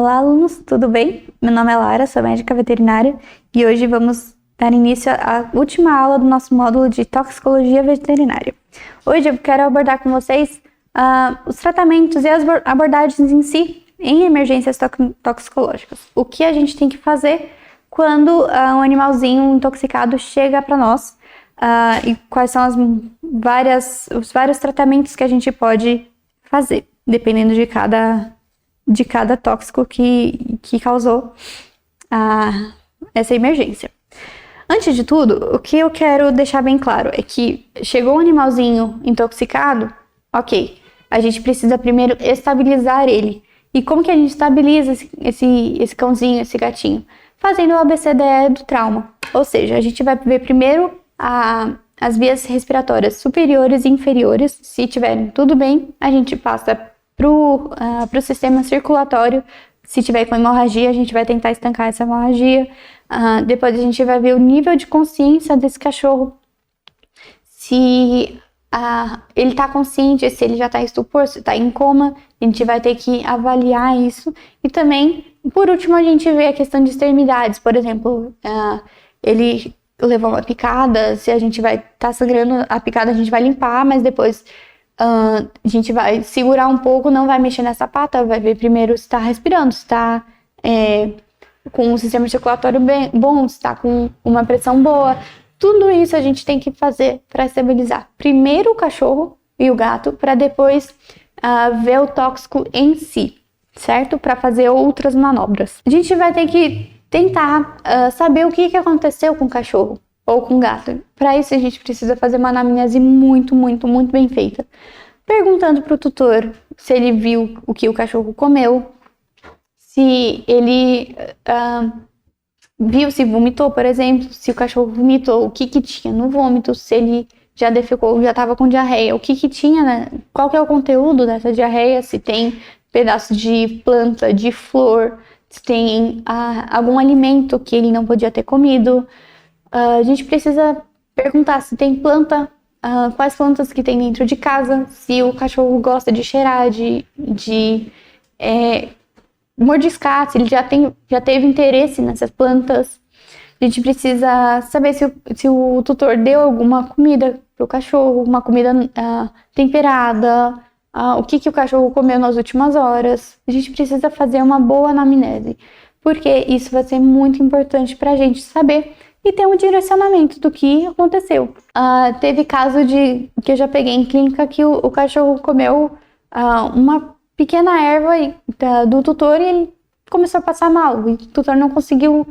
Olá, alunos, tudo bem? Meu nome é Lara, sou médica veterinária e hoje vamos dar início à última aula do nosso módulo de toxicologia veterinária. Hoje eu quero abordar com vocês os tratamentos e as abordagens em si em emergências toxicológicas. O que a gente tem que fazer quando um animalzinho intoxicado chega para nós e quais são os vários tratamentos que a gente pode fazer, dependendo de cada tóxico que causou essa emergência. Antes de tudo, o que eu quero deixar bem claro é que chegou um animalzinho intoxicado, ok, a gente precisa primeiro estabilizar ele. E como que a gente estabiliza esse cãozinho, esse gatinho? Fazendo o ABCDE do trauma. Ou seja, a gente vai ver primeiro as vias respiratórias superiores e inferiores. Se tiverem tudo bem, a gente passa pro sistema circulatório. Se tiver com hemorragia, a gente vai tentar estancar essa hemorragia. Depois a gente vai ver o nível de consciência desse cachorro. Se ele está consciente, se ele já está em estupor, se está em coma, a gente vai ter que avaliar isso. E também, por último, a gente vê a questão de extremidades. Por exemplo, ele levou uma picada, se a gente vai estar sangrando a picada, a gente vai limpar, mas depois a gente vai segurar um pouco, não vai mexer nessa pata, vai ver primeiro se está respirando, se está com um sistema circulatório bom, se está com uma pressão boa. Tudo isso a gente tem que fazer para estabilizar primeiro o cachorro e o gato, para depois ver o tóxico em si, certo? Para fazer outras manobras. A gente vai ter que tentar saber o que aconteceu com o cachorro ou com o gato. Para isso a gente precisa fazer uma anamnese muito bem feita. Perguntando para o tutor se ele viu o que o cachorro comeu, se ele viu se vomitou, por exemplo, se o cachorro vomitou, o que tinha no vômito, se ele já defecou, já estava com diarreia, o que tinha, né? Qual que é o conteúdo dessa diarreia, se tem pedaço de planta, de flor, se tem algum alimento que ele não podia ter comido. A gente precisa perguntar se tem planta, quais plantas que tem dentro de casa, se o cachorro gosta de cheirar, de mordiscar, se ele já teve interesse nessas plantas. A gente precisa saber se o tutor deu alguma comida para o cachorro, uma comida temperada, o que o cachorro comeu nas últimas horas. A gente precisa fazer uma boa anamnese, porque isso vai ser muito importante para a gente saber e ter um direcionamento do que aconteceu. Teve caso que eu já peguei em clínica que o cachorro comeu uma pequena erva do tutor e ele começou a passar mal. E o tutor não conseguiu,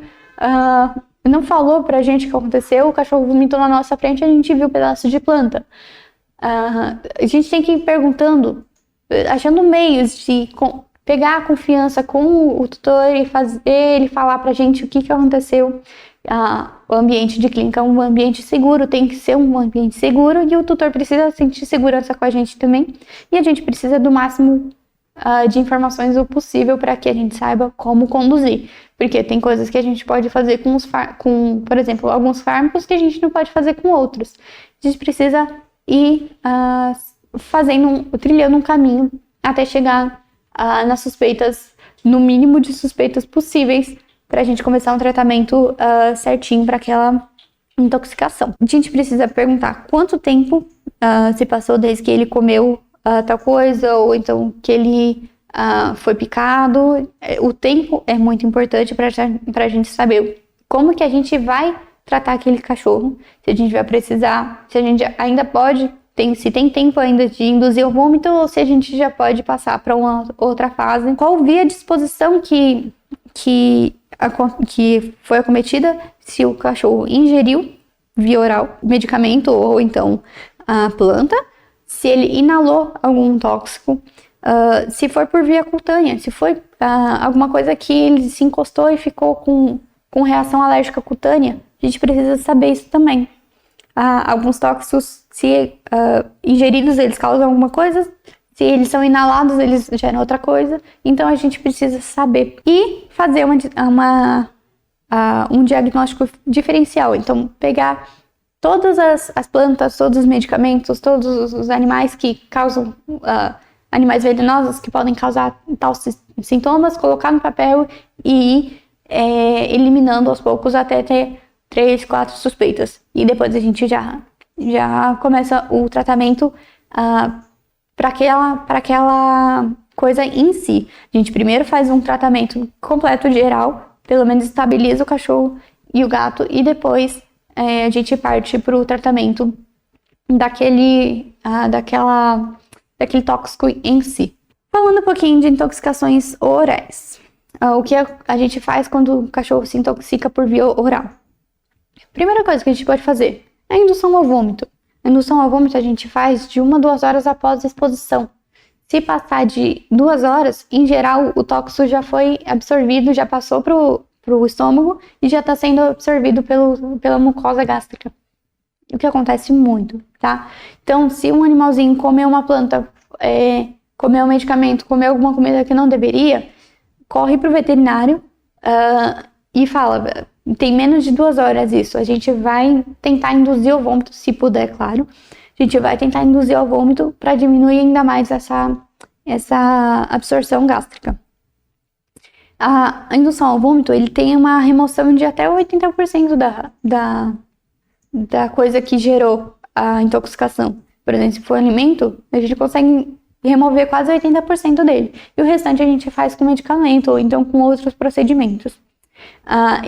não falou pra gente o que aconteceu, o cachorro vomitou na nossa frente e a gente viu um pedaço de planta. A gente tem que ir perguntando, achando meios de pegar a confiança com o tutor e fazer ele falar pra gente o que aconteceu. O ambiente de clínica é um ambiente seguro, tem que ser um ambiente seguro e o tutor precisa sentir segurança com a gente também. E a gente precisa do máximo de informações o possível para que a gente saiba como conduzir. Porque tem coisas que a gente pode fazer com, por exemplo, alguns fármacos que a gente não pode fazer com outros. A gente precisa ir trilhando um caminho até chegar nas suspeitas, no mínimo de suspeitas possíveis, para a gente começar um tratamento certinho para aquela intoxicação. A gente precisa perguntar quanto tempo se passou desde que ele comeu tal coisa, ou então que ele foi picado. O tempo é muito importante para a gente saber como que a gente vai tratar aquele cachorro, se a gente vai precisar, se a gente ainda pode, se tem tempo ainda de induzir o vômito, ou se a gente já pode passar para uma outra fase. Qual via de exposição que foi acometida, se o cachorro ingeriu via oral medicamento ou então a planta, se ele inalou algum tóxico, se for por via cutânea, se foi alguma coisa que ele se encostou e ficou com reação alérgica cutânea, a gente precisa saber isso também. Alguns tóxicos, se ingeridos, eles causam alguma coisa, se eles são inalados, eles geram outra coisa, então a gente precisa saber e fazer um diagnóstico diferencial. Então, pegar todas as plantas, todos os medicamentos, todos os animais que causam animais venenosos que podem causar tais sintomas, colocar no papel e ir eliminando aos poucos até ter 3, 4 suspeitas. E depois a gente já começa o tratamento para aquela coisa em si. A gente primeiro faz um tratamento completo geral, pelo menos estabiliza o cachorro e o gato, e depois a gente parte para o tratamento daquele tóxico em si. Falando um pouquinho de intoxicações orais. O que a gente faz quando o cachorro se intoxica por via oral? Primeira coisa que a gente pode fazer é a indução ao vômito. A indução ao vômito a gente faz de 1 a 2 horas após a exposição. Se passar de 2 horas, em geral, o tóxico já foi absorvido, já passou pro estômago e já está sendo absorvido pela mucosa gástrica. O que acontece muito, tá? Então, se um animalzinho comer uma planta, comer um medicamento, comer alguma comida que não deveria, corre pro veterinário e fala, tem menos de 2 horas isso, a gente vai tentar induzir o vômito, se puder, claro. A gente vai tentar induzir o vômito para diminuir ainda mais essa absorção gástrica. A indução ao vômito, ele tem uma remoção de até 80% da coisa que gerou a intoxicação. Por exemplo, se for alimento, a gente consegue remover quase 80% dele. E o restante a gente faz com medicamento ou então com outros procedimentos. A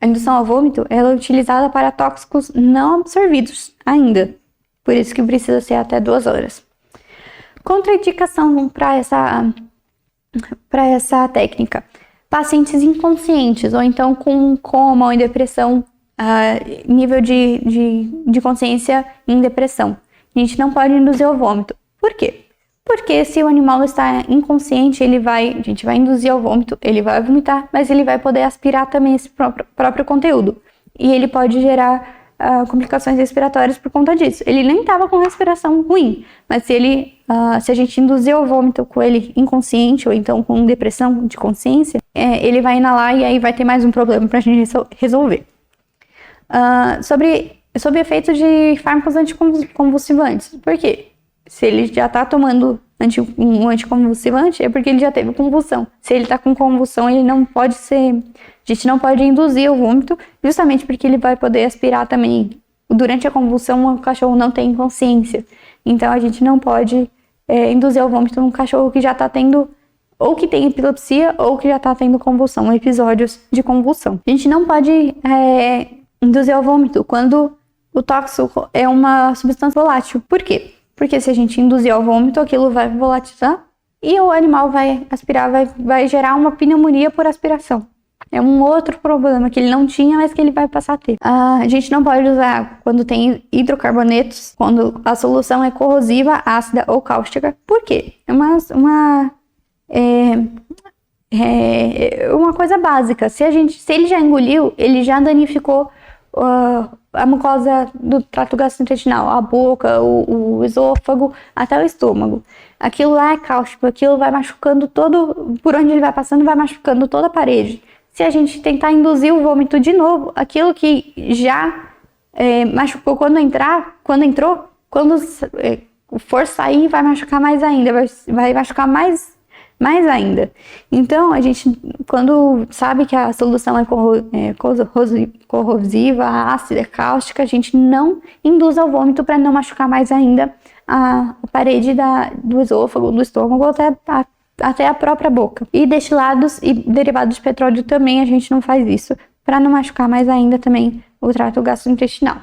indução ao vômito ela é utilizada para tóxicos não absorvidos ainda. Por isso que precisa ser até 2 horas. Contraindicação para essa técnica. Pacientes inconscientes ou então com coma ou em depressão, nível de consciência em depressão. A gente não pode induzir ao vômito. Por quê? Porque se o animal está inconsciente, a gente vai induzir ao vômito, ele vai vomitar, mas ele vai poder aspirar também esse próprio conteúdo. E ele pode gerar complicações respiratórias por conta disso. Ele nem estava com respiração ruim, mas se a gente induzir ao vômito com ele inconsciente ou então com depressão de consciência, ele vai inalar e aí vai ter mais um problema para a gente resolver. Sobre efeitos de fármacos anticonvulsivantes. Por quê? Se ele já está tomando um anticonvulsivante, é porque ele já teve convulsão. Se ele está com convulsão, ele não pode ser... A gente não pode induzir o vômito, justamente porque ele vai poder aspirar também. Durante a convulsão, o cachorro não tem consciência. Então, a gente não pode induzir o vômito num cachorro que já está tendo... ou que tem epilepsia, ou que já está tendo convulsão, episódios de convulsão. A gente não pode induzir ao vômito quando o tóxico é uma substância volátil. Por quê? Porque se a gente induzir ao vômito, aquilo vai volatilizar e o animal vai aspirar, vai gerar uma pneumonia por aspiração. É um outro problema que ele não tinha, mas que ele vai passar a ter. A gente não pode usar quando tem hidrocarbonetos, quando a solução é corrosiva, ácida ou cáustica. Por quê? É uma coisa básica. Se ele já engoliu, ele já danificou a mucosa do trato gastrointestinal, a boca, o esôfago, até o estômago. Aquilo lá é cáustico, aquilo vai machucando por onde ele vai passando, vai machucando toda a parede. Se a gente tentar induzir o vômito de novo, aquilo que já machucou quando entrou, quando for sair, vai machucar mais ainda, vai machucar mais ainda. Então, a gente, quando sabe que a solução é corrosiva, ácida, cáustica, a gente não induz ao vômito para não machucar mais ainda a parede do esôfago, do estômago, até a própria boca. E destilados e derivados de petróleo também a gente não faz isso, para não machucar mais ainda também o trato gastrointestinal.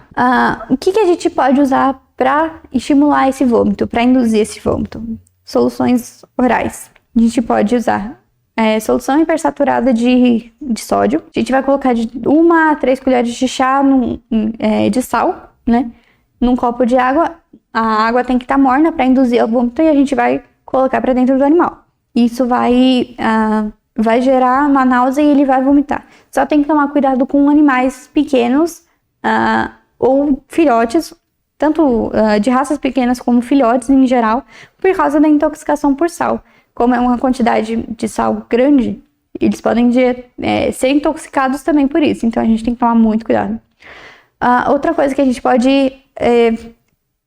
O que a gente pode usar para estimular esse vômito, para induzir esse vômito? Soluções orais. A gente pode usar solução hipersaturada de sódio. A gente vai colocar de 1 a 3 colheres de chá de sal, né? Num copo de água. A água tem que estar morna para induzir o vômito e a gente vai colocar para dentro do animal. Isso vai gerar uma náusea e ele vai vomitar. Só tem que tomar cuidado com animais pequenos ou filhotes, tanto de raças pequenas como filhotes em geral, por causa da intoxicação por sal. Como é uma quantidade de sal grande, eles podem ser intoxicados também por isso. Então, a gente tem que tomar muito cuidado. Outra coisa que a gente pode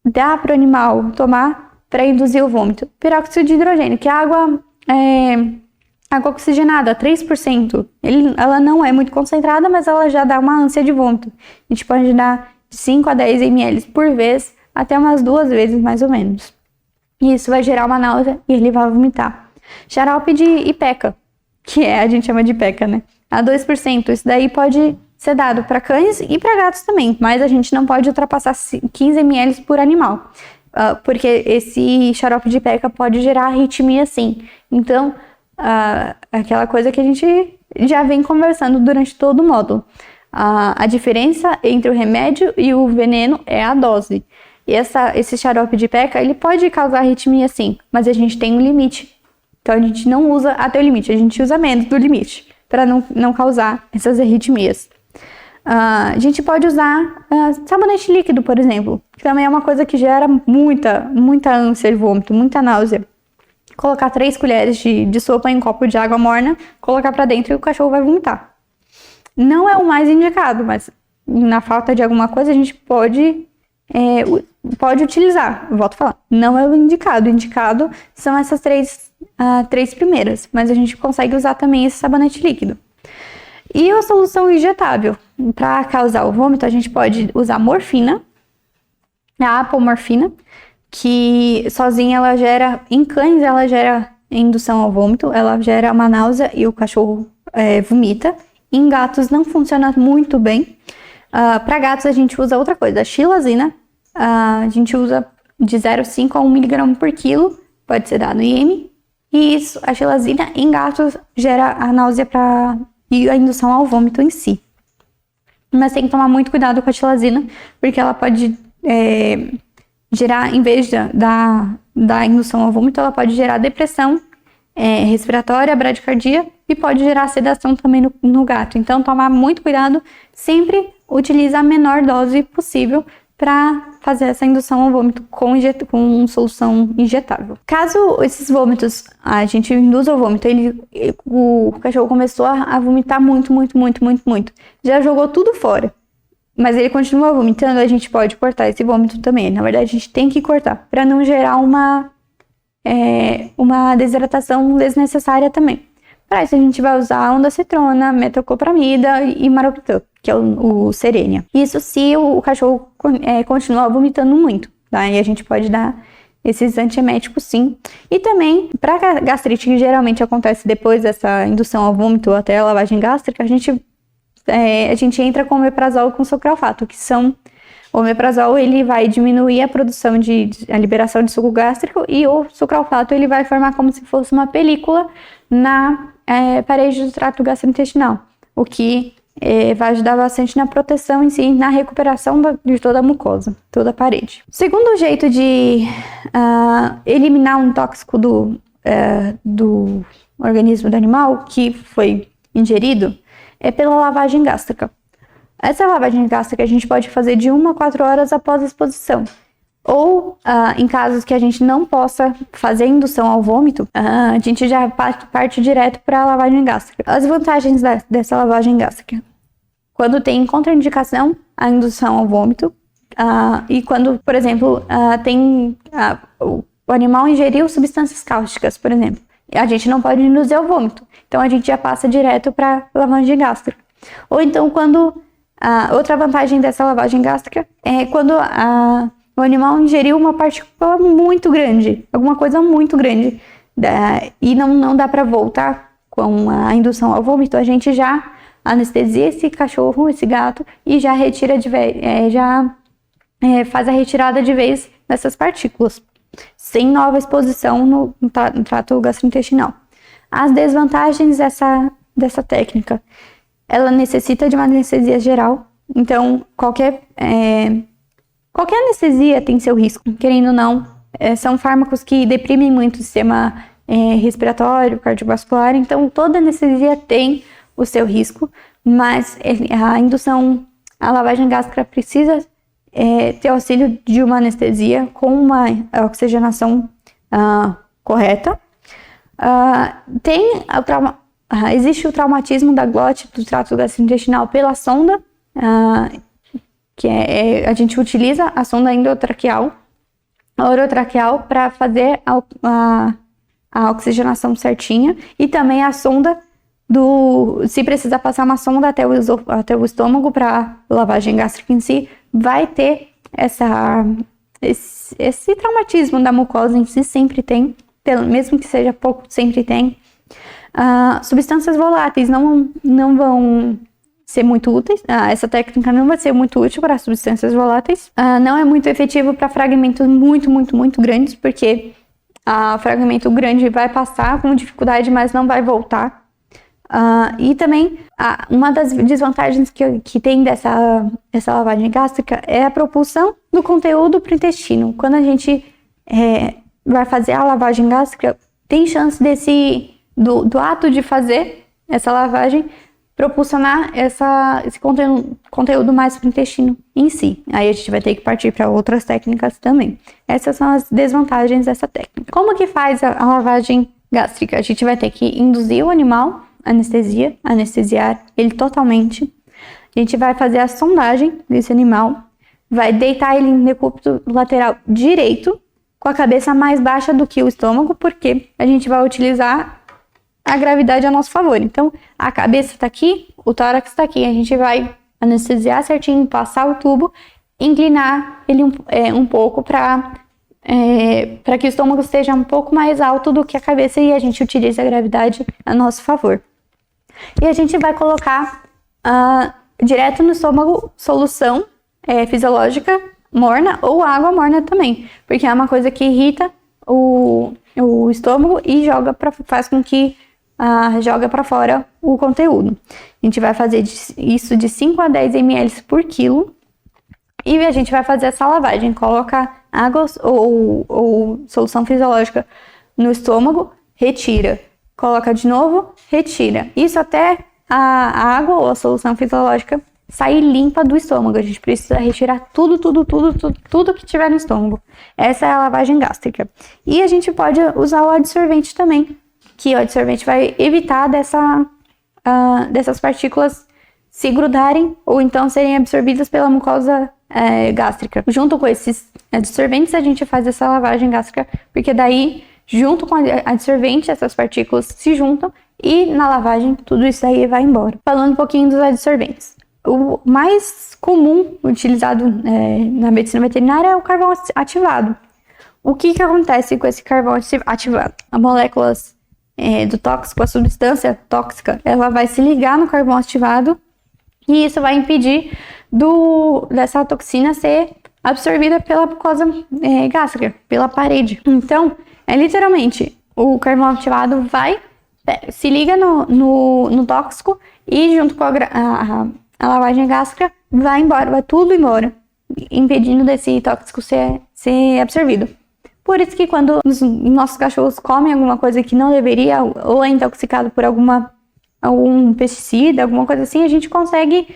dar para o animal tomar para induzir o vômito? Peróxido de hidrogênio, que é água oxigenada, 3%. Ela não é muito concentrada, mas ela já dá uma ânsia de vômito. A gente pode dar de 5 a 10 ml por vez, até umas 2 vezes mais ou menos. E isso vai gerar uma náusea e ele vai vomitar. Xarope de Ipeca, que a gente chama de Ipeca, né? A 2%. Isso daí pode ser dado para cães e para gatos também, mas a gente não pode ultrapassar 15 ml por animal, porque esse xarope de Ipeca pode gerar arritmia sim. Então, aquela coisa que a gente já vem conversando durante todo o módulo. A diferença entre o remédio e o veneno é a dose. E esse xarope de Ipeca, ele pode causar arritmia sim, mas a gente tem um limite. Então a gente não usa até o limite, a gente usa menos do limite, para não causar essas arritmias. A gente pode usar sabonete líquido, por exemplo, que também é uma coisa que gera muita ânsia de vômito, muita náusea. Colocar 3 colheres de sopa em um copo de água morna, colocar para dentro e o cachorro vai vomitar. Não é o mais indicado, mas na falta de alguma coisa a gente pode utilizar. Eu volto a falar, não é o indicado. O indicado são essas 3 primeiras, mas a gente consegue usar também esse sabonete líquido. E a solução injetável, para causar o vômito, a gente pode usar morfina, a apomorfina, que sozinha em cães ela gera indução ao vômito, ela gera uma náusea e o cachorro vomita. Em gatos não funciona muito bem. Para gatos a gente usa outra coisa, a xilazina, a gente usa de 0,5 a 1 mg por quilo, pode ser dado em M, e isso, a xilazina em gatos gera a náusea e a indução ao vômito em si. Mas tem que tomar muito cuidado com a xilazina, porque ela pode gerar, em vez da indução ao vômito, ela pode gerar depressão respiratória, bradicardia e pode gerar sedação também no gato. Então, tomar muito cuidado, sempre utilizar a menor dose possível para fazer essa indução ao vômito com solução injetável. Caso esses vômitos, a gente induza o vômito, o cachorro começou a vomitar muito, já jogou tudo fora, mas ele continua vomitando, a gente pode cortar esse vômito também. Na verdade, a gente tem que cortar, para não gerar uma desidratação desnecessária também. Para isso, a gente vai usar ondansetrona, metoclopramida e maroptan, que é o Cerenia. Isso se o cachorro continuar vomitando muito, tá? E a gente pode dar esses antieméticos sim. E também, para gastrite, que geralmente acontece depois dessa indução ao vômito até a lavagem gástrica, a gente entra com omeprazol e com sucralfato, que são... O omeprazol, ele vai diminuir a produção a liberação de suco gástrico, e o sucralfato, ele vai formar como se fosse uma película na parede do trato gastrointestinal, o que vai ajudar bastante na proteção em si, na recuperação de toda a mucosa, toda a parede. O segundo jeito de eliminar um tóxico do organismo do animal que foi ingerido é pela lavagem gástrica. Essa lavagem gástrica a gente pode fazer de 1 a 4 horas após a exposição. Ou, em casos que a gente não possa fazer indução ao vômito, a gente já parte direto para a lavagem gástrica. As vantagens dessa lavagem gástrica: quando tem contraindicação a indução ao vômito, e quando, por exemplo, o animal ingeriu substâncias cáusticas, por exemplo, a gente não pode induzir ao vômito. Então, a gente já passa direto para a lavagem gástrica. Ou então, outra vantagem dessa lavagem gástrica é quando o animal ingeriu uma partícula muito grande, alguma coisa muito grande, e não dá para voltar com a indução ao vômito, a gente já anestesia esse cachorro, esse gato, e já retira de vez, faz a retirada de vez dessas partículas, sem nova exposição no trato gastrointestinal. As desvantagens dessa técnica: ela necessita de uma anestesia geral, então qualquer anestesia tem seu risco, querendo ou não. São fármacos que deprimem muito o sistema respiratório, cardiovascular, então toda anestesia tem o seu risco, mas a lavagem gástrica precisa ter auxílio de uma anestesia com uma oxigenação correta. Existe o traumatismo da glote, do trato gastrointestinal, pela sonda, a gente utiliza a sonda endotraqueal, orotraqueal para fazer a oxigenação certinha, e também a sonda se precisar passar uma sonda até o estômago para lavagem gástrica em si, vai ter esse traumatismo da mucosa em si, sempre tem, mesmo que seja pouco, sempre tem. Substâncias voláteis não vão ser muito úteis, essa técnica não vai ser muito útil para substâncias voláteis, não é muito efetivo para fragmentos muito, muito, muito grandes, porque o fragmento grande vai passar com dificuldade, mas não vai voltar. E também, uma das desvantagens que tem dessa lavagem gástrica é a propulsão do conteúdo para o intestino. Quando a gente vai fazer a lavagem gástrica, tem chance do ato de fazer essa lavagem propulsionar esse conteúdo mais para o intestino em si. Aí a gente vai ter que partir para outras técnicas também. Essas são as desvantagens dessa técnica. Como que faz a lavagem gástrica? A gente vai ter que induzir o animal, anestesiar ele totalmente. A gente vai fazer a sondagem desse animal, vai deitar ele em decúbito lateral direito, com a cabeça mais baixa do que o estômago, porque a gente vai utilizar a gravidade a nosso favor. Então, a cabeça está aqui, o tórax está aqui. A gente vai anestesiar certinho, passar o tubo, inclinar ele um pouco para que o estômago esteja um pouco mais alto do que a cabeça, e a gente utiliza a gravidade a nosso favor. E a gente vai colocar direto no estômago solução fisiológica morna ou água morna também, porque é uma coisa que irrita o estômago e faz com que joga para fora o conteúdo. A gente vai fazer isso de 5 a 10 ml por quilo, e a gente vai fazer essa lavagem. Coloca água ou solução fisiológica no estômago, retira. Coloca de novo, retira. Isso até a água ou a solução fisiológica sair limpa do estômago. A gente precisa retirar tudo que tiver no estômago. Essa é a lavagem gástrica. E a gente pode usar o adsorvente também, que o adsorvente vai evitar dessas partículas se grudarem ou então serem absorvidas pela mucosa gástrica. Junto com esses adsorventes, a gente faz essa lavagem gástrica, porque daí, junto com o adsorvente, essas partículas se juntam e na lavagem tudo isso aí vai embora. Falando um pouquinho dos adsorventes. O mais comum utilizado na medicina veterinária é o carvão ativado. O que acontece com esse carvão ativado? As moléculas do tóxico, a substância tóxica, ela vai se ligar no carvão ativado, e isso vai impedir dessa toxina ser absorvida pela mucosa gástrica, pela parede. Então, literalmente, o carvão ativado se liga no tóxico, e junto com a lavagem gástrica vai embora, vai tudo embora, impedindo desse tóxico ser absorvido. Por isso que quando os nossos cachorros comem alguma coisa que não deveria, ou é intoxicado por algum pesticida, alguma coisa assim, a gente consegue,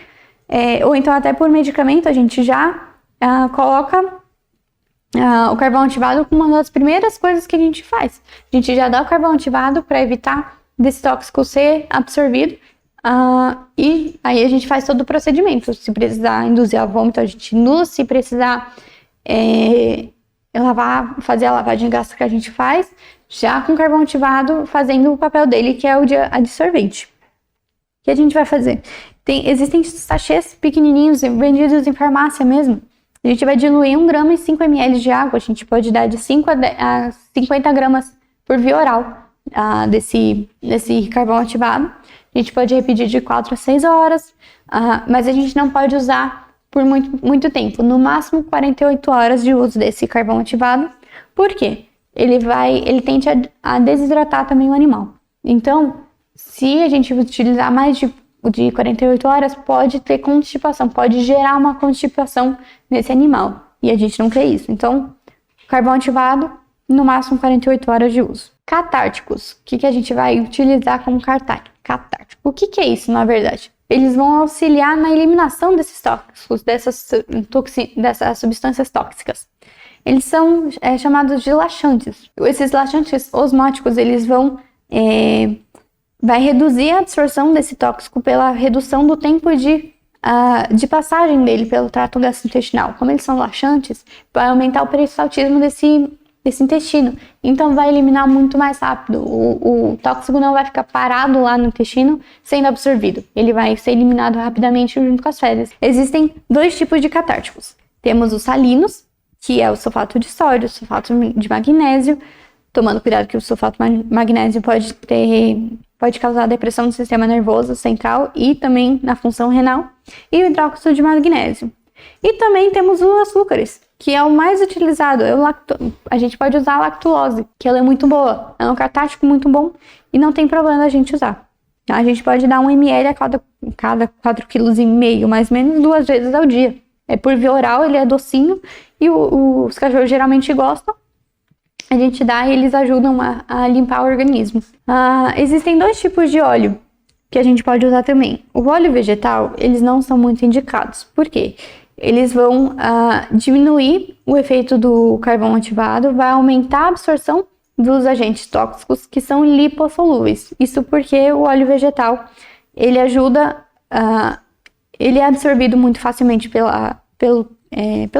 ou então até por medicamento, a gente já coloca o carvão ativado como uma das primeiras coisas que a gente faz. A gente já dá o carvão ativado para evitar desse tóxico ser absorvido, e aí a gente faz todo o procedimento. Se precisar induzir a vômito, a gente induz. Se precisar fazer a lavagem gástrica, a gente faz, já com carvão ativado, fazendo o papel dele, que é o de adsorvente. O que a gente vai fazer? Existem sachês pequenininhos vendidos em farmácia mesmo. A gente vai diluir 1 grama em 5 ml de água. A gente pode dar de 5 a 50 gramas por via oral desse carvão ativado. A gente pode repetir de 4 a 6 horas, mas a gente não pode usar por muito, muito tempo. No máximo 48 horas de uso desse carvão ativado. Por quê? Ele tende a desidratar também o animal. Então, se a gente utilizar mais de 48 horas, pode ter constipação, pode gerar uma constipação nesse animal. E a gente não quer isso. Então, carvão ativado, no máximo 48 horas de uso. Catárticos. O que a gente vai utilizar como catártico? O que é isso, na verdade? Eles vão auxiliar na eliminação desses tóxicos, dessas substâncias tóxicas. Eles são chamados de laxantes. Esses laxantes osmóticos, eles vai reduzir a absorção desse tóxico pela redução do tempo de de passagem dele pelo trato gastrointestinal. Como eles são laxantes, vai aumentar o peristaltismo desse intestino. Então vai eliminar muito mais rápido. O tóxico não vai ficar parado lá no intestino sendo absorvido. Ele vai ser eliminado rapidamente junto com as fezes. Existem 2 tipos de catárticos. Temos os salinos, que é o sulfato de sódio, o sulfato de magnésio, tomando cuidado que o sulfato de magnésio pode causar depressão no sistema nervoso central e também na função renal, e o hidróxido de magnésio. E também temos os açúcares, que é o mais utilizado. A gente pode usar a lactulose, que ela é muito boa, é um catártico muito bom e não tem problema a gente usar. A gente pode dar 1 ml a cada 4,5 kg, mais ou menos 2 vezes ao dia. É por via oral, ele é docinho e os cachorros geralmente gostam. A gente dá e eles ajudam a limpar o organismo. Existem 2 tipos de óleo que a gente pode usar também. O óleo vegetal, eles não são muito indicados. Por quê? Eles vão diminuir o efeito do carvão ativado, vai aumentar a absorção dos agentes tóxicos que são lipossolúveis. Isso porque o óleo vegetal, ele ajuda, ele é absorvido muito facilmente pela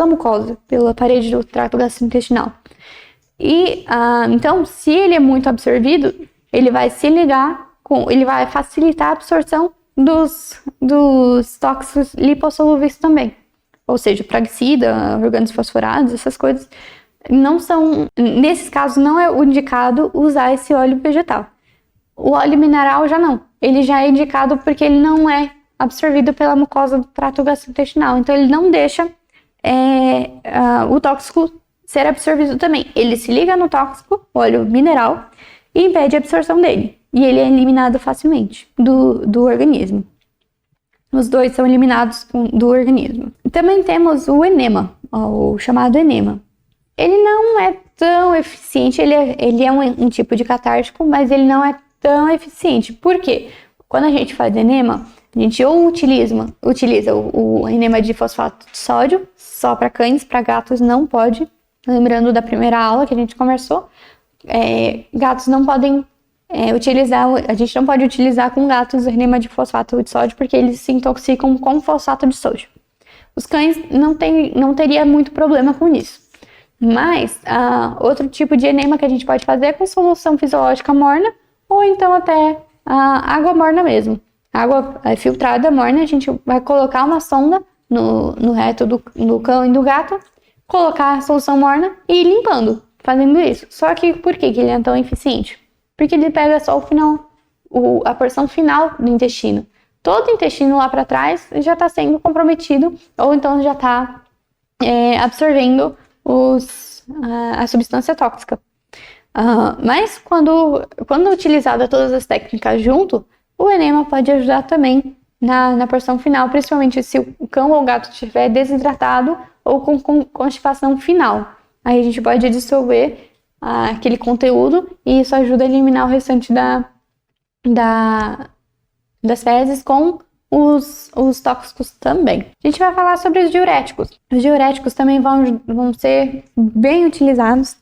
mucosa, pela parede do trato gastrointestinal. E, então, se ele é muito absorvido, ele vai se ligar ele vai facilitar a absorção dos tóxicos lipossolúveis também. Ou seja, praguicida, orgânicos fosforados, essas coisas não são, nesses casos não é indicado usar esse óleo vegetal. O óleo mineral já não, ele já é indicado porque ele não é absorvido pela mucosa do trato gastrointestinal, então ele não deixa o tóxico ser absorvido também. Ele se liga no tóxico, óleo mineral, e impede a absorção dele. E ele é eliminado facilmente do organismo. Os 2 são eliminados do organismo. Também temos o enema, o chamado enema. Ele não é tão eficiente, ele é um tipo de catártico, mas ele não é tão eficiente. Por quê? Quando a gente faz enema, a gente ou utiliza o enema de fosfato de sódio, só para cães, para gatos não pode. Lembrando da primeira aula que a gente conversou, gatos não podem utilizar, a gente não pode utilizar com gatos enema de fosfato de sódio porque eles se intoxicam com fosfato de sódio. Os cães não teria muito problema com isso. Mas outro tipo de enema que a gente pode fazer é com solução fisiológica morna ou então até água morna mesmo. Água filtrada morna, a gente vai colocar uma sonda no reto do cão e do gato, colocar a solução morna e ir limpando, fazendo isso. Só que por que ele é tão eficiente? Porque ele pega só o final, a porção final do intestino. Todo o intestino lá para trás já está sendo comprometido ou então já está absorvendo a substância tóxica. Mas quando utilizada todas as técnicas junto, o enema pode ajudar também na porção final, principalmente se o cão ou o gato estiver desidratado ou com constipação final. Aí a gente pode dissolver aquele conteúdo e isso ajuda a eliminar o restante das fezes com os tóxicos também. A gente vai falar sobre os diuréticos. Os diuréticos também vão ser bem utilizados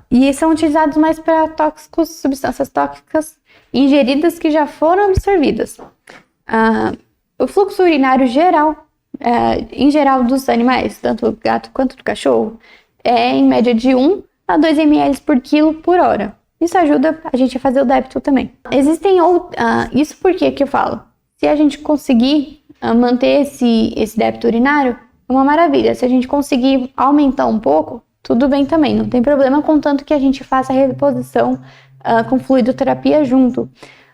e são utilizados mais para tóxicos, substâncias tóxicas ingeridas que já foram absorvidas. O fluxo urinário geral, em geral dos animais, tanto do gato quanto do cachorro, é em média de 1 a 2 ml por quilo por hora. Isso ajuda a gente a fazer o débito também. Existem isso por que eu falo? Se a gente conseguir manter esse débito urinário, é uma maravilha. Se a gente conseguir aumentar um pouco, tudo bem também, não tem problema, contanto que a gente faça a reposição com fluidoterapia junto.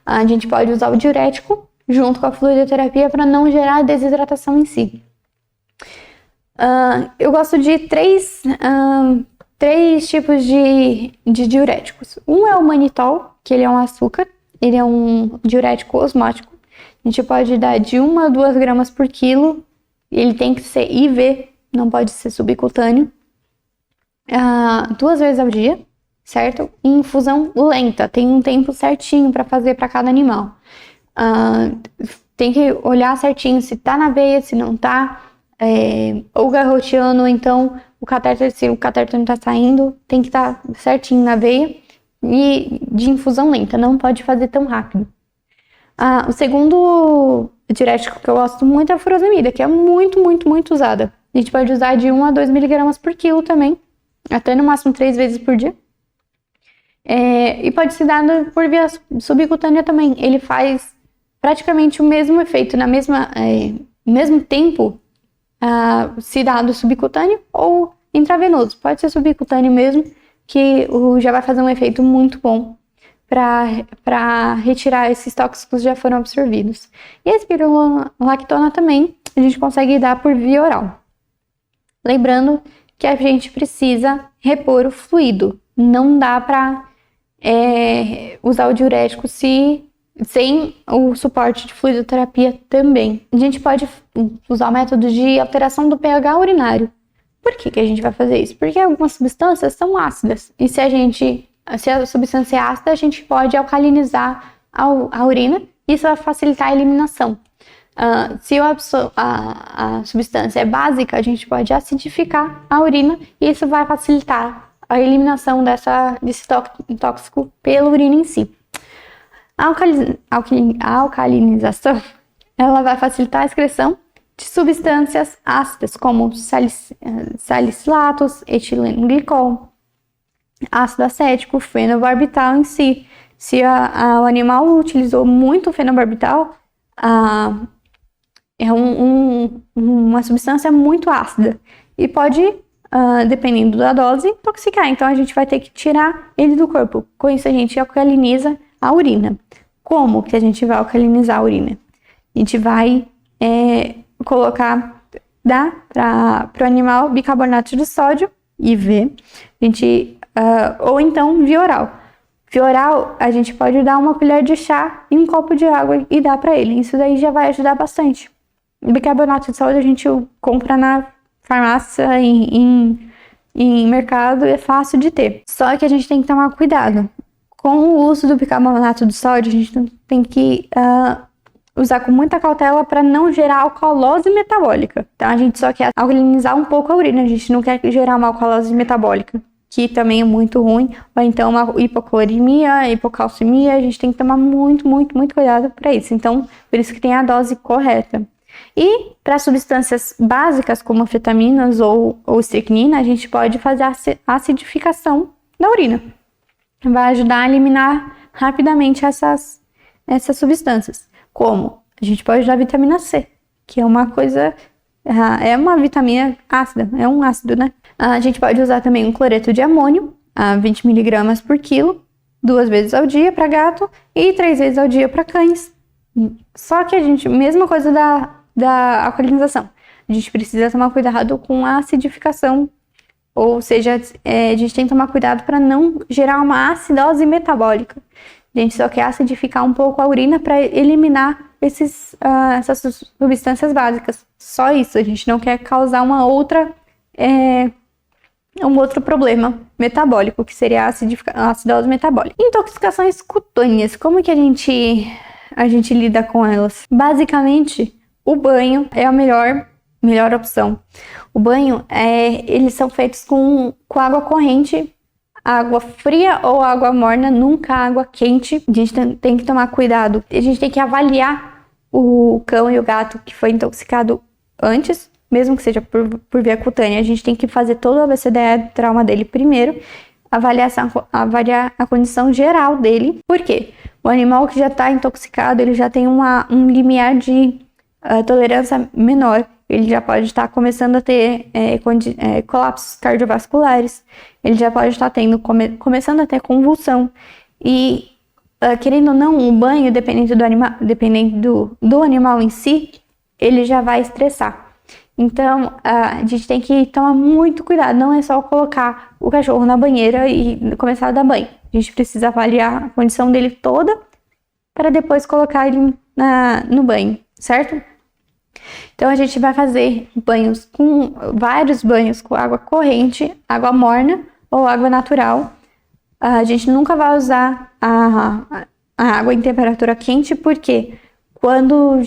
A gente pode usar o diurético junto com a fluidoterapia para não gerar desidratação em si. Eu gosto de três tipos de diuréticos. Um é o manitol, que ele é um açúcar, ele é um diurético osmótico. A gente pode dar de 1 a 2 gramas por quilo, ele tem que ser IV, não pode ser subcutâneo, 2 vezes ao dia, certo? E infusão lenta, tem um tempo certinho para fazer para cada animal. Tem que olhar certinho se tá na veia, se não tá, ou garroteando, ou então se o catéter não tá saindo, tem que estar certinho na veia e de infusão lenta, não pode fazer tão rápido. O segundo diurético que eu gosto muito é a furosemida, que é muito, muito, muito usada. A gente pode usar de 1 a 2 miligramas por quilo também, até no máximo 3 vezes por dia. E pode ser dado por via subcutânea também. Ele faz praticamente o mesmo efeito, no mesmo tempo, se dado subcutâneo ou intravenoso. Pode ser subcutâneo mesmo, que já vai fazer um efeito muito bom para retirar esses tóxicos que já foram absorvidos. E a espirulolactona também a gente consegue dar por via oral. Lembrando que a gente precisa repor o fluido. Não dá para usar o diurético sem o suporte de fluidoterapia também. A gente pode usar o método de alteração do pH urinário. Por que a gente vai fazer isso? Porque algumas substâncias são ácidas. E se a substância é ácida, a gente pode alcalinizar a urina. Isso vai facilitar a eliminação. Se a substância é básica, a gente pode acidificar a urina e isso vai facilitar a eliminação desse tóxico pela urina em si. A alcalinização ela vai facilitar a excreção de substâncias ácidas, como salicilatos, etileno glicol, ácido acético, fenobarbital em si. Se o animal utilizou muito fenobarbital, é uma substância muito ácida e pode, dependendo da dose, intoxicar. Então, a gente vai ter que tirar ele do corpo. Com isso, a gente alcaliniza a urina. Como que a gente vai alcalinizar a urina? A gente vai dar para o animal bicarbonato de sódio, IV, ou então via oral. Via oral, a gente pode dar uma colher de chá e um copo de água e dar para ele. Isso daí já vai ajudar bastante. O bicarbonato de sódio a gente compra na farmácia, em mercado, é fácil de ter. Só que a gente tem que tomar cuidado. Com o uso do bicarbonato de sódio, a gente tem que usar com muita cautela para não gerar alcalose metabólica. Então, a gente só quer alcalinizar um pouco a urina, a gente não quer gerar uma alcalose metabólica, que também é muito ruim, ou então uma hipoclorimia, hipocalcemia. A gente tem que tomar muito, muito, muito cuidado para isso. Então, por isso que tem a dose correta. E para substâncias básicas, como anfetaminas ou estricnina, a gente pode fazer a acidificação da urina. Vai ajudar a eliminar rapidamente essas substâncias. Como? A gente pode dar vitamina C, que é uma coisa, é uma vitamina ácida, é um ácido, né? A gente pode usar também um cloreto de amônio, 20 mg por quilo, 2 vezes ao dia para gato e 3 vezes ao dia para cães. Só que mesma coisa da alcalinização, a gente precisa tomar cuidado com a acidificação, ou seja, a gente tem que tomar cuidado para não gerar uma acidose metabólica. A gente só quer acidificar um pouco a urina para eliminar essas substâncias básicas. Só isso, a gente não quer causar um outro problema metabólico, que seria a acidose metabólica. Intoxicações cutâneas, como que a gente lida com elas? Basicamente, o banho é a melhor opção. O banho, eles são feitos com água corrente, água fria ou água morna, nunca água quente. A gente tem que tomar cuidado. A gente tem que avaliar o cão e o gato que foi intoxicado antes, mesmo que seja por via cutânea. A gente tem que fazer todo o ABCDE do trauma dele primeiro, avaliar a condição geral dele. Por quê? O animal que já está intoxicado, ele já tem um limiar de tolerância menor. Ele já pode estar começando a ter colapsos cardiovasculares, ele já pode estar começando a ter convulsão. E, querendo ou não, o banho, dependendo do animal em si, ele já vai estressar. Então, a gente tem que tomar muito cuidado. Não é só colocar o cachorro na banheira e começar a dar banho. A gente precisa avaliar a condição dele toda para depois colocar ele no banho, certo? Então, a gente vai fazer vários banhos com água corrente, água morna ou água natural. A gente nunca vai usar a água em temperatura quente, porque quando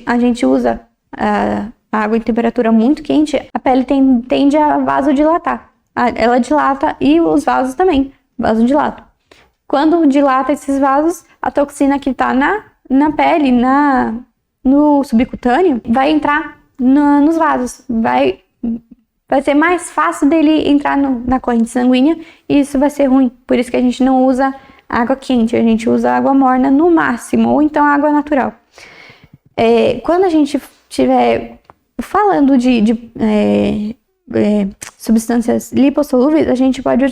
a gente usa a água em temperatura muito quente, a pele tende a vasodilatar. Ela dilata e os vasos também vasodilatam. Quando dilata esses vasos, a toxina que está na pele, no subcutâneo, vai entrar nos vasos, vai ser mais fácil dele entrar na corrente sanguínea e isso vai ser ruim. Por isso que a gente não usa água quente, a gente usa água morna no máximo, ou então água natural. Quando a gente estiver falando de substâncias lipossolúveis, a gente pode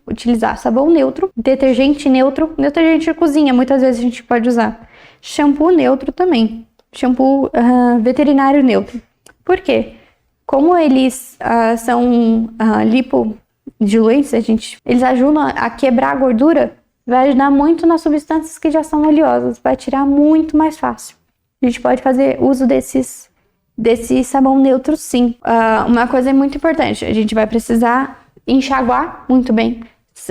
utilizar sabão neutro, detergente neutro, detergente de cozinha, muitas vezes a gente pode usar shampoo neutro também, shampoo veterinário neutro. Por quê? Como eles são lipodiluentes, eles ajudam a quebrar a gordura, vai ajudar muito nas substâncias que já são oleosas, vai tirar muito mais fácil. A gente pode fazer uso desse sabão neutro, sim. Uma coisa muito importante, a gente vai precisar enxaguar muito bem.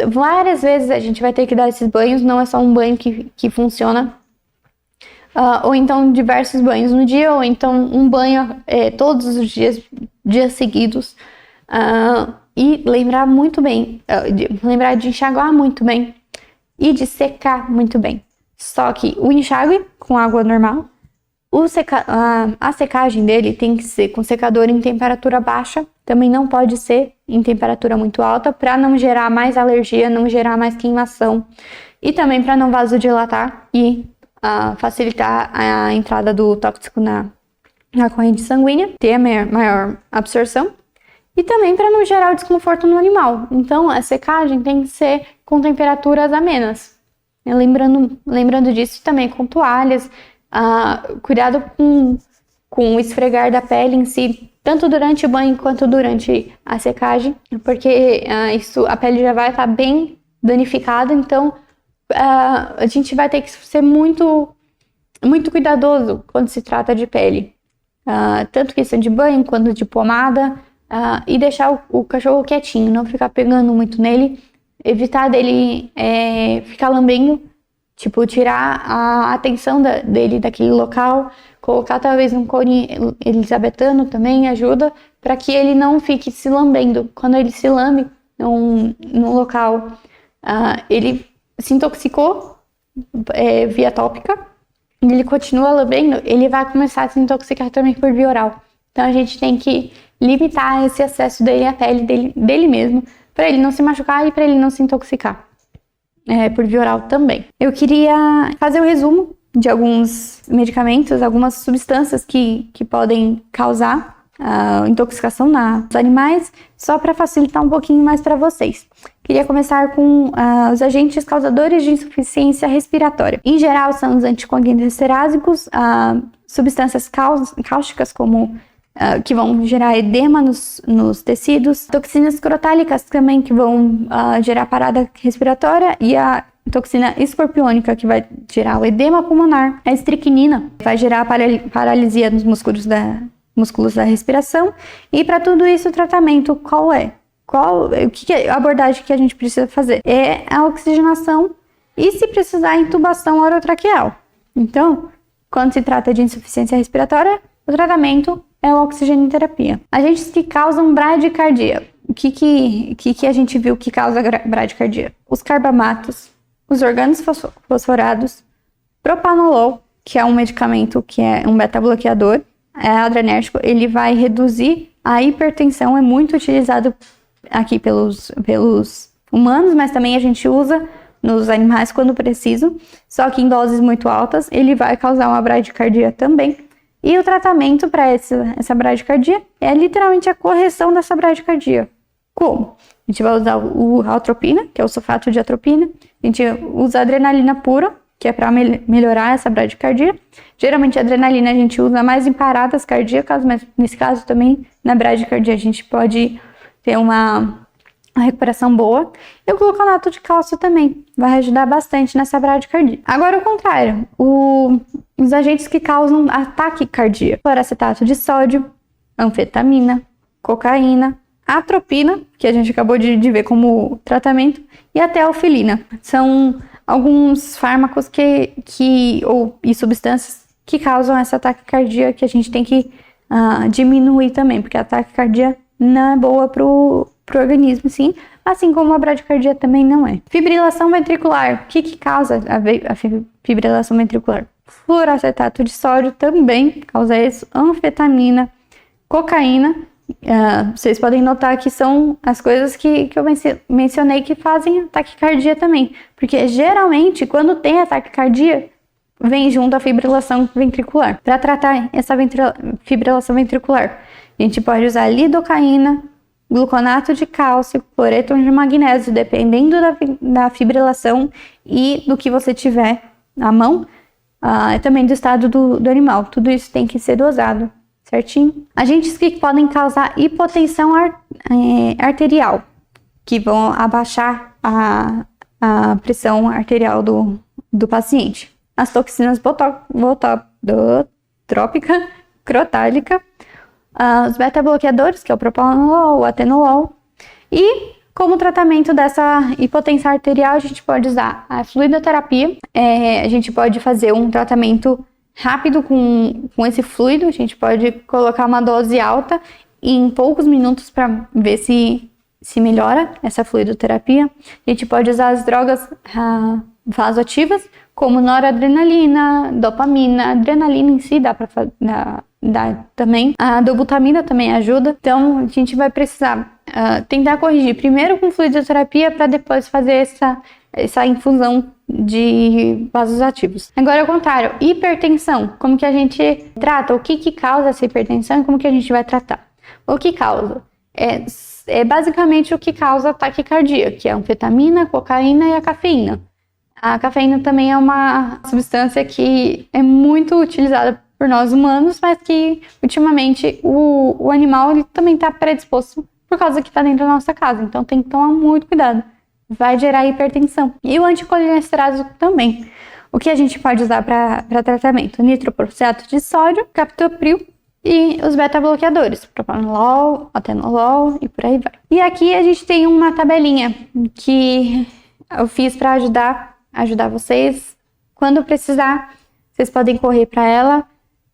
Várias vezes a gente vai ter que dar esses banhos, não é só um banho que funciona. Ou então diversos banhos no dia, ou então um banho todos os dias seguidos. E lembrar muito bem, lembrar de enxaguar muito bem e de secar muito bem. Só que o enxágue com água normal, a secagem dele tem que ser com secador em temperatura baixa, também não pode ser em temperatura muito alta, para não gerar mais alergia, não gerar mais queimação, e também para não vasodilatar e facilitar a entrada do tóxico na corrente sanguínea, ter a maior absorção, e também para não gerar o desconforto no animal. Então, a secagem tem que ser com temperaturas amenas. Lembrando disso também com toalhas, cuidado com o esfregar da pele em si, tanto durante o banho quanto durante a secagem, porque a pele já vai estar bem danificada, então a gente vai ter que ser muito, muito cuidadoso quando se trata de pele, tanto questão de banho quanto de pomada, e deixar o cachorro quietinho, não ficar pegando muito nele, evitar dele ficar lambendo, tipo, tirar a atenção dele daquele local, colocar talvez um cone elisabetano também ajuda, para que ele não fique se lambendo. Quando ele se lambe num local, ele se intoxicou via tópica, e ele continua lambendo, ele vai começar a se intoxicar também por via oral. Então a gente tem que limitar esse acesso dele à pele dele mesmo, para ele não se machucar e para ele não se intoxicar. Por via oral também. Eu queria fazer um resumo de alguns medicamentos, algumas substâncias que podem causar intoxicação nos animais, só para facilitar um pouquinho mais para vocês. Queria começar com os agentes causadores de insuficiência respiratória. Em geral, são os anticoagulantes esterásicos, substâncias cáusticas que vão gerar edema nos tecidos, toxinas crotálicas também, que vão gerar parada respiratória, e a toxina escorpiônica, que vai gerar o edema pulmonar. A estricnina vai gerar paralisia nos músculos da respiração. E para tudo isso, o tratamento qual é? A abordagem que a gente precisa fazer? É a oxigenação e, se precisar, a intubação orotraqueal. Então, quando se trata de insuficiência respiratória, o tratamento é a oxigenoterapia. Agentes que causam bradicardia. O que a gente viu que causa bradicardia? Os carbamatos, os organos fosforados, propanolol, que é um medicamento que é um beta-bloqueador, adrenérgico, ele vai reduzir a hipertensão, é muito utilizado aqui pelos humanos, mas também a gente usa nos animais quando preciso, só que em doses muito altas, ele vai causar uma bradicardia também. E o tratamento para essa bradicardia é literalmente a correção dessa bradicardia. Como? A gente vai usar a atropina, que é o sulfato de atropina. A gente usa a adrenalina pura, que é para melhorar essa bradicardia. Geralmente a adrenalina a gente usa mais em paradas cardíacas, mas nesse caso também na bradicardia a gente pode ter uma recuperação boa. E o gluconato de cálcio também vai ajudar bastante nessa bradicardia. Agora o contrário, os agentes que causam ataque cardíaco: cloracetato de sódio, anfetamina, cocaína, atropina, que a gente acabou de ver como tratamento, e a teofilina. São alguns fármacos e substâncias que causam esse ataque cardíaco, que a gente tem que diminuir também, porque a taquicardia não é boa pro organismo, sim, assim como a bradicardia também não é. Fibrilação ventricular. O que causa a fibrilação ventricular? fluoracetato de sódio também causa isso, anfetamina, cocaína. Vocês podem notar que são as coisas que eu mencionei que fazem taquicardia também, porque geralmente quando tem a taquicardia vem junto a fibrilação ventricular. Para tratar essa fibrilação ventricular, a gente pode usar lidocaína, gluconato de cálcio, cloreto de magnésio, dependendo da fibrilação e do que você tiver na mão, e também do estado do animal. Tudo isso tem que ser dosado certinho. Agentes que podem causar hipotensão arterial, que vão abaixar a pressão arterial do paciente. As toxinas botrópica, crotálica, os beta-bloqueadores, que é o propanolol, o atenolol. E como tratamento dessa hipotensão arterial, a gente pode usar a fluidoterapia. A gente pode fazer um tratamento rápido com esse fluido. A gente pode colocar uma dose alta em poucos minutos para ver se melhora essa fluidoterapia. A gente pode usar as drogas vasoativas, como noradrenalina, dopamina, adrenalina em si dá para dar também. A dobutamina também ajuda. Então, a gente vai precisar tentar corrigir primeiro com fluidoterapia para depois fazer essa infusão de vasos ativos. Agora, ao contrário, hipertensão. Como que a gente trata? O que causa essa hipertensão e como que a gente vai tratar? O que causa? É basicamente o que causa taquicardia, que é a anfetamina, a cocaína e a cafeína. A cafeína também é uma substância que é muito utilizada por nós humanos, mas que ultimamente o animal ele também está predisposto por causa que está dentro da nossa casa. Então tem que tomar muito cuidado. Vai gerar hipertensão. E o anticolinesterásico também. O que a gente pode usar para tratamento? Nitroprusiato de sódio, captopril e os beta-bloqueadores, propanolol, atenolol e por aí vai. E aqui a gente tem uma tabelinha que eu fiz para ajudar vocês. Quando precisar, vocês podem correr para ela.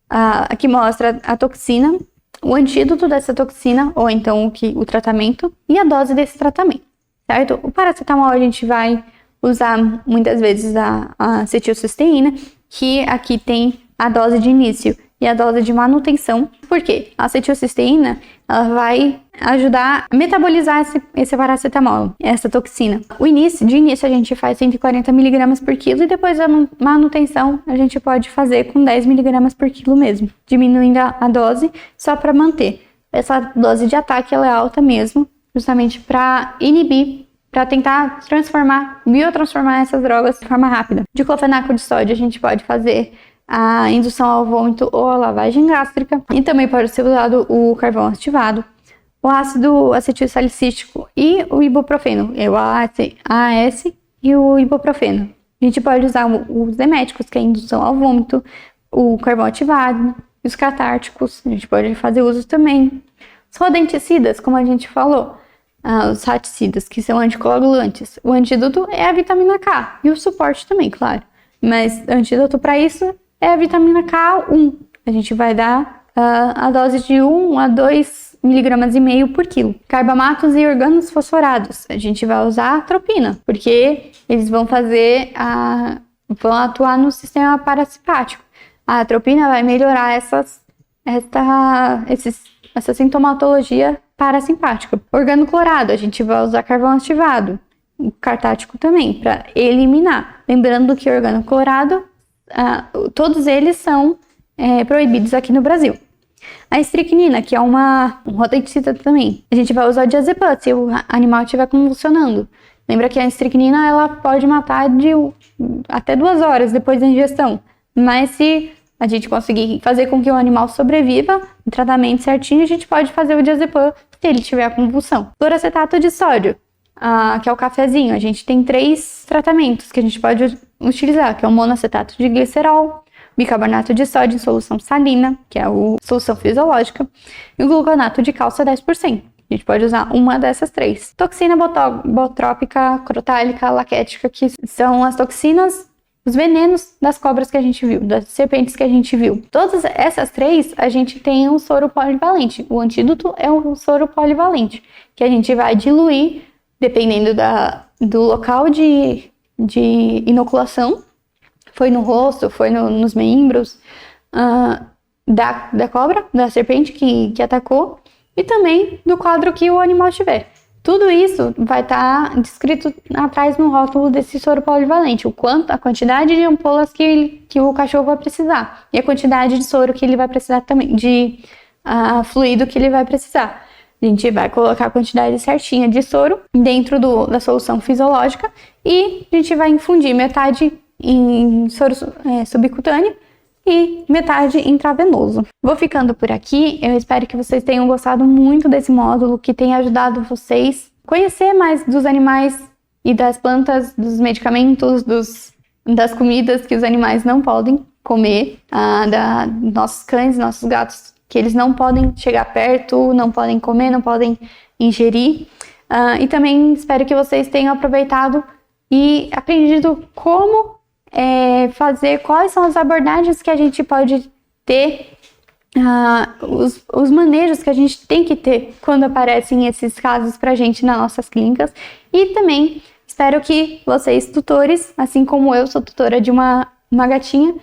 Aqui mostra a toxina, o antídoto dessa toxina, ou então o tratamento e a dose desse tratamento, certo? O paracetamol a gente vai usar muitas vezes a acetilcisteína, que aqui tem a dose de início e a dose de manutenção. Por quê? A acetilcisteína ela vai ajudar a metabolizar esse paracetamol, essa toxina. De início a gente faz 140 mg por quilo e depois a manutenção a gente pode fazer com 10 mg por quilo mesmo, diminuindo a dose só para manter. Essa dose de ataque ela é alta mesmo, justamente para inibir, para tentar biotransformar essas drogas de forma rápida. Diclofenaco de sódio a gente pode fazer a indução ao vômito ou a lavagem gástrica, e também pode ser usado o carvão ativado, o ácido acetilsalicílico e o ibuprofeno, o AAS e o ibuprofeno. A gente pode usar os eméticos, que é a indução ao vômito, o carvão ativado, os catárticos, a gente pode fazer uso também. Os rodenticidas, como a gente falou, os raticidas, que são anticoagulantes. O antídoto é a vitamina K e o suporte também, claro. Mas o antídoto para isso é a vitamina K1. A gente vai dar a dose de 1 a 2,5 mg por quilo. Carbamatos e organos fosforados. A gente vai usar a atropina, porque eles vão atuar no sistema parasimpático. A atropina vai melhorar essa sintomatologia parasimpática. Organo clorado, a gente vai usar carvão ativado. O cartático também, para eliminar. Lembrando que o organo clorado, todos eles são proibidos aqui no Brasil. A estricnina, que é um rodenticida também, a gente vai usar o diazepam se o animal estiver convulsionando. Lembra que a estricnina ela pode matar até 2 horas depois da ingestão. Mas se a gente conseguir fazer com que o animal sobreviva, o tratamento certinho, a gente pode fazer o diazepam se ele tiver convulsão. Fluoracetato de sódio, que é o cafezinho. A gente tem 3 tratamentos que a gente pode utilizar, que é o monoacetato de glicerol, bicarbonato de sódio em solução salina, que é a solução fisiológica, e o gluconato de cálcio a 10%. A gente pode usar uma dessas 3. Toxina botrópica, crotálica, laquética, que são as toxinas, os venenos das cobras que a gente viu, das serpentes que a gente viu. Todas essas 3, a gente tem um soro polivalente. O antídoto é um soro polivalente, que a gente vai diluir, dependendo do local de inoculação, foi no rosto, foi nos membros da cobra, da serpente que atacou, e também do quadro que o animal tiver. Tudo isso vai estar descrito atrás no rótulo desse soro polivalente, a quantidade de ampolas que o cachorro vai precisar e a quantidade de soro que ele vai precisar também, de fluido que ele vai precisar. A gente vai colocar a quantidade certinha de soro dentro da solução fisiológica e a gente vai infundir metade em soro subcutâneo e metade intravenoso. Vou ficando por aqui, eu espero que vocês tenham gostado muito desse módulo, que tenha ajudado vocês a conhecer mais dos animais e das plantas, dos medicamentos, das comidas que os animais não podem comer, nossos cães, nossos gatos, que eles não podem chegar perto, não podem comer, não podem ingerir. E também espero que vocês tenham aproveitado e aprendido como fazer, quais são as abordagens que a gente pode ter, os manejos que a gente tem que ter quando aparecem esses casos pra gente nas nossas clínicas. E também espero que vocês, tutores, assim como eu sou tutora de uma gatinha,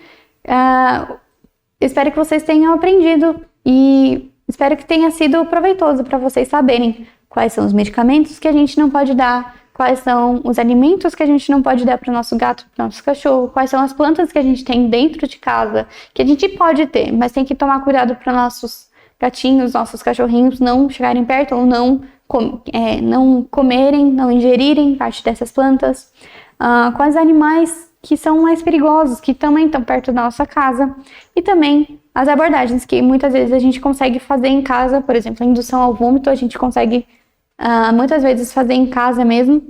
espero que vocês tenham aprendido e espero que tenha sido proveitoso para vocês saberem quais são os medicamentos que a gente não pode dar, quais são os alimentos que a gente não pode dar para o nosso gato, para o nosso cachorro, quais são as plantas que a gente tem dentro de casa, que a gente pode ter, mas tem que tomar cuidado para nossos gatinhos, nossos cachorrinhos não chegarem perto ou não comerem, não ingerirem parte dessas plantas. Quais animais que são mais perigosos, que também estão perto da nossa casa, e também as abordagens que muitas vezes a gente consegue fazer em casa, por exemplo, a indução ao vômito a gente consegue muitas vezes fazer em casa mesmo,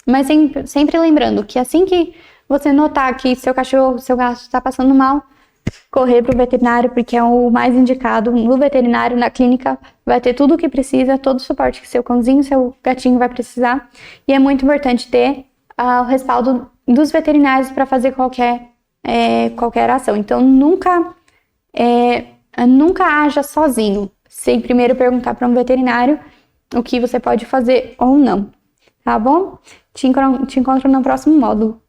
mas sempre lembrando que assim que você notar que seu cachorro, seu gato está passando mal, correr para o veterinário, porque é o mais indicado. No veterinário, na clínica, vai ter tudo o que precisa, todo o suporte que seu cãozinho, seu gatinho vai precisar, e é muito importante ter o respaldo dos veterinários para fazer qualquer ação. Então, nunca haja sozinho, sem primeiro perguntar para um veterinário o que você pode fazer ou não, tá bom? Te encontro no próximo módulo.